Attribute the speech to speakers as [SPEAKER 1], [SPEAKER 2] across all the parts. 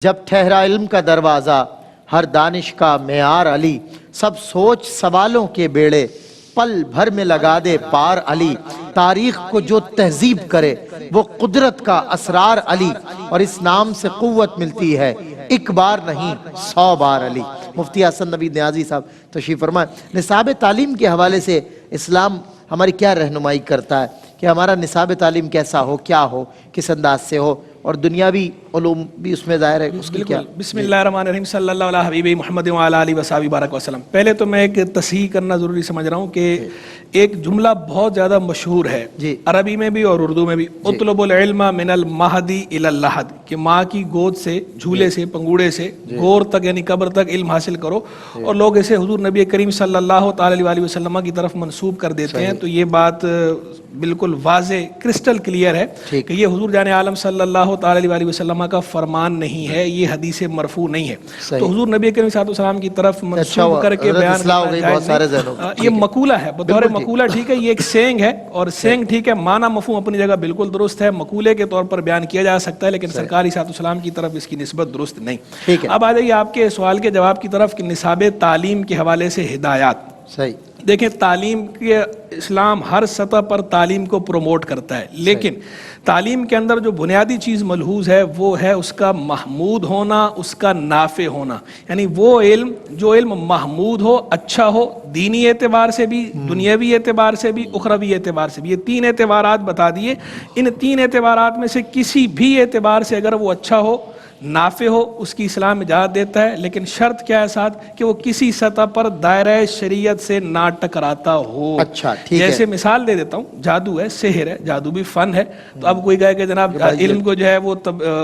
[SPEAKER 1] جب ٹھہرا علم کا دروازہ ہر دانش کا معیار علی، سب سوچ سوالوں کے بیڑے پل بھر میں لگا دے پار علی، تاریخ کو جو تہذیب کرے وہ قدرت کا اسرار علی، اور اس نام سے قوت ملتی ہے ایک بار نہیں 100 بار علی۔ مفتی حسن نوید نیازی صاحب تشریف فرمائیں۔ نصاب تعلیم کے حوالے سے اسلام ہماری کیا رہنمائی کرتا ہے کہ ہمارا نصاب تعلیم کیسا ہو، کیا ہو، کس انداز سے ہو، اور دنیاوی علوم بھی اس میں ظاہر ہے اس کی کیا؟
[SPEAKER 2] بسم اللہ الرحمن الرحیم، صلی اللہ علیہ حبیب محمد وعلی آلہ وصحبہ بارک وسلم۔ پہلے تو میں ایک تصحیح کرنا ضروری سمجھ رہا ہوں کہ ایک جملہ بہت زیادہ مشہور ہے عربی میں بھی اور اردو میں بھی، اطلب العلم من المہدی الی اللحد، کہ ماں کی گود سے، جھولے سے، پنگوڑے سے گور تک یعنی قبر تک علم حاصل کرو، اور لوگ اسے حضور نبی کریم صلی اللہ تعالی علیہ وسلم کی طرف منسوب کر دیتے ہیں۔ تو یہ بات بالکل واضح کرسٹل کلیئر ہے کہ یہ حضور جان عالم صلی اللہ تعالی علیہ وسلم کا فرمان نہیں ہے، یہ حدیث مرفوع نہیں ہے۔ تو حضور نبی کریم صلی اللہ علیہ وسلم کی طرف منسوب کر کے بیان کرنا یہ مقولہ ہے، بطور مقولہ ٹھیک ہے، یہ ایک سینگ ہے، اور سینگ ٹھیک ہے، معنی مفہوم اپنی جگہ بالکل درست ہے، مقولے کے طور پر بیان کیا جا سکتا ہے، لیکن سرکار صلی اللہ علیہ وسلم کی طرف اس کی نسبت درست نہیں۔ اب آ جائیے آپ کے سوال کے جواب کی طرف کہ نصاب تعلیم کے حوالے سے ہدایات۔ دیکھیں، تعلیم کے اسلام ہر سطح پر تعلیم کو پروموٹ کرتا ہے، لیکن تعلیم کے اندر جو بنیادی چیز ملحوظ ہے وہ ہے اس کا محمود ہونا، اس کا نافع ہونا، یعنی وہ علم جو علم محمود ہو، اچھا ہو، دینی اعتبار سے بھی، دنیاوی اعتبار سے بھی، اخروی اعتبار سے بھی۔ یہ تین اعتبارات بتا دیے، ان تین اعتبارات میں سے کسی بھی اعتبار سے اگر وہ اچھا ہو، نافع ہو، اس کی اسلام اجازت دیتا ہے، لیکن شرط کیا ہے ساتھ کہ وہ کسی سطح پر دائرہ شریعت سے نہ ٹکراتا ہو۔ جیسے مثال دے دیتا ہوں، جادو ہے، سحر ہے، جادو بھی فن ہے، تو اب کوئی کہے کہ جناب علم کو جو ہے وہ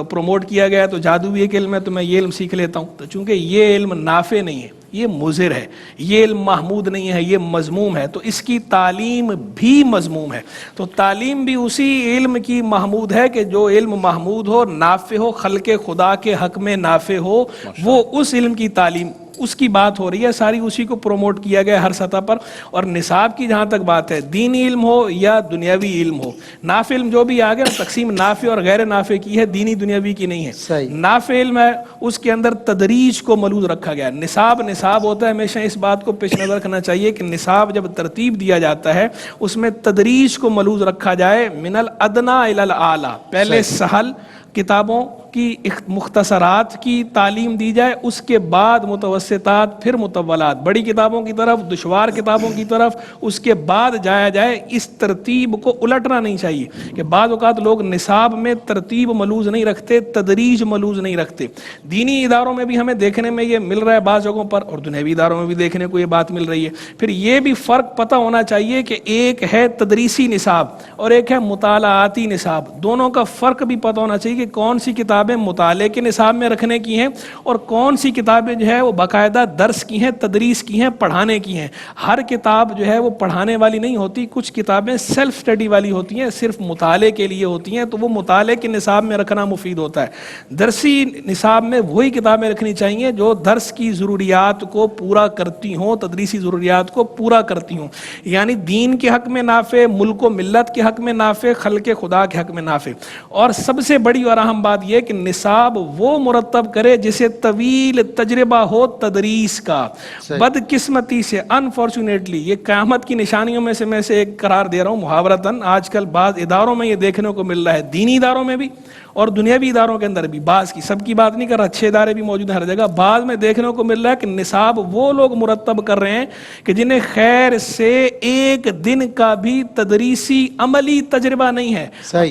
[SPEAKER 2] پروموٹ کیا گیا ہے تو جادو بھی ایک علم ہے تو میں یہ علم سیکھ لیتا ہوں، تو چونکہ یہ علم نافع نہیں ہے، یہ مضر ہے، یہ علم محمود نہیں ہے، یہ مذموم ہے، تو اس کی تعلیم بھی مذموم ہے۔ تو تعلیم بھی اسی علم کی محمود ہے کہ جو علم محمود ہو، نافع ہو، خلق خدا کے حق میں نافع ہو، وہ اس علم کی تعلیم، اس کی بات ہو رہی ہے، ساری اسی کو پروموٹ کیا گیا ہر سطح پر۔ اور نصاب کی جہاں تک بات ہے، دینی علم ہو یا دنیاوی علم ہو، نافع علم جو بھی آگے تقسیم نافع اور غیر نافع کی ہے، دینی دنیاوی کی نہیں ہے۔ نافع علم ہے، اس کے اندر تدریج کو ملحوظ رکھا گیا ہے۔ نصاب ہوتا ہے، ہمیشہ اس بات کو پیش نظر رکھنا چاہیے کہ نصاب جب ترتیب دیا جاتا ہے اس میں تدریج کو ملحوظ رکھا جائے، من الادنی الی الاعلی، پہلے سہل کتابوں کی مختصرات کی تعلیم دی جائے، اس کے بعد متوسطات، پھر مطولات، بڑی کتابوں کی طرف، دشوار کتابوں کی طرف، اس کے بعد جایا جائے۔ اس ترتیب کو الٹنا نہیں چاہیے کہ بعض اوقات لوگ نصاب میں ترتیب ملحوظ نہیں رکھتے، تدریج ملحوظ نہیں رکھتے۔ دینی اداروں میں بھی ہمیں دیکھنے میں یہ مل رہا ہے بعض جگہوں پر، اور دنیاوی اداروں میں بھی دیکھنے کو یہ بات مل رہی ہے۔ پھر یہ بھی فرق پتہ ہونا چاہیے کہ ایک ہے تدریسی نصاب اور ایک ہے مطالعاتی نصاب، دونوں کا فرق بھی پتہ ہونا چاہیے کہ کون سی کتابیں مطالعے کے نصاب میں رکھنے کی ہیں اور کون سی کتابیں جو ہے وہ باقاعدہ درس کی ہیں، تدریس کی ہیں، پڑھانے کی ہیں۔ ہر کتاب جو ہے وہ پڑھانے والی نہیں ہوتی، کچھ کتابیں سیلف اسٹڈی والی ہوتی ہیں، صرف مطالعے کے لیے ہوتی ہیں، تو وہ مطالعے کے نصاب میں رکھنا مفید ہوتا ہے۔ درسی نصاب میں وہی کتابیں رکھنی چاہیے جو درس کی ضروریات کو پورا کرتی ہوں، تدریسی ضروریات کو پورا کرتی ہوں، یعنی دین کے حق میں نافع، ملک و ملت کے حق میں نافع، خلق خدا کے حق میں نافع۔ اور سب سے بڑی اور اہم بات یہ کہ نصاب وہ مرتب کرے جسے طویل تجربہ ہو تدریس کا۔ بدقسمتی سے، انفارچونیٹلی، یہ قیامت کی نشانیوں میں سے میں سے ایک قرار دے رہا ہوں محاورتاً، آج کل بعض اداروں میں یہ دیکھنے کو مل رہا ہے، دینی اداروں میں بھی اور دنیاوی اداروں کے اندر بھی، بعض کی، سب کی بات نہیں کر رہا، اچھے ادارے بھی موجود ہیں ہر جگہ، بعض میں دیکھنے کو مل رہا ہے کہ نصاب وہ لوگ مرتب کر رہے ہیں کہ جنہیں خیر سے ایک دن کا بھی تدریسی عملی تجربہ نہیں ہے،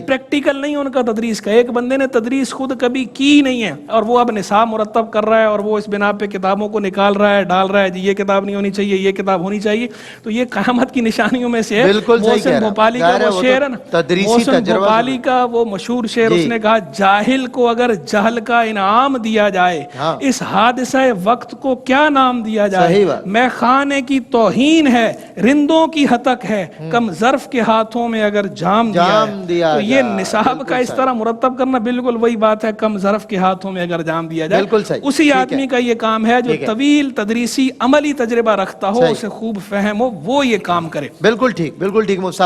[SPEAKER 2] پریکٹیکل نہیں ان کا تدریس کا، ایک بندے نے تدریس خود کبھی کی نہیں ہے اور وہ اب نصاب مرتب کر رہا ہے اور وہ اس بنا پہ کتابوں کو نکال رہا ہے، ڈال رہا ہے، جی یہ کتاب نہیں ہونی چاہیے، یہ کتاب ہونی چاہیے۔ تو یہ قیامت کی نشانیوں میں سے ہے۔ محسن بھوپالی کا وہ شعر ہے نا، محسن بھوپالی کا وہ مشہور شعر، اس نے کہا جاہل کو اگر جہل کا انعام دیا جائے، اس حادثہ وقت کو کیا نام دیا جائے، میں خانے کی توہین ہے، رندوں کی ہتک ہے، کم ظرف کے ہاتھوں میں اگر جام دیا۔ تو یہ نصاب کا اس طرح مرتب کرنا بالکل وہی بات ہے، کم ظرف کے ہاتھوں میں اگر جام دیا جائے۔ اسی آدمی کا یہ کام ہے جو طویل تدریسی عملی تجربہ رکھتا ہو، اسے خوب فہم ہو، وہ یہ کام کرے۔
[SPEAKER 1] بالکل ٹھیک، بالکل ٹھیک۔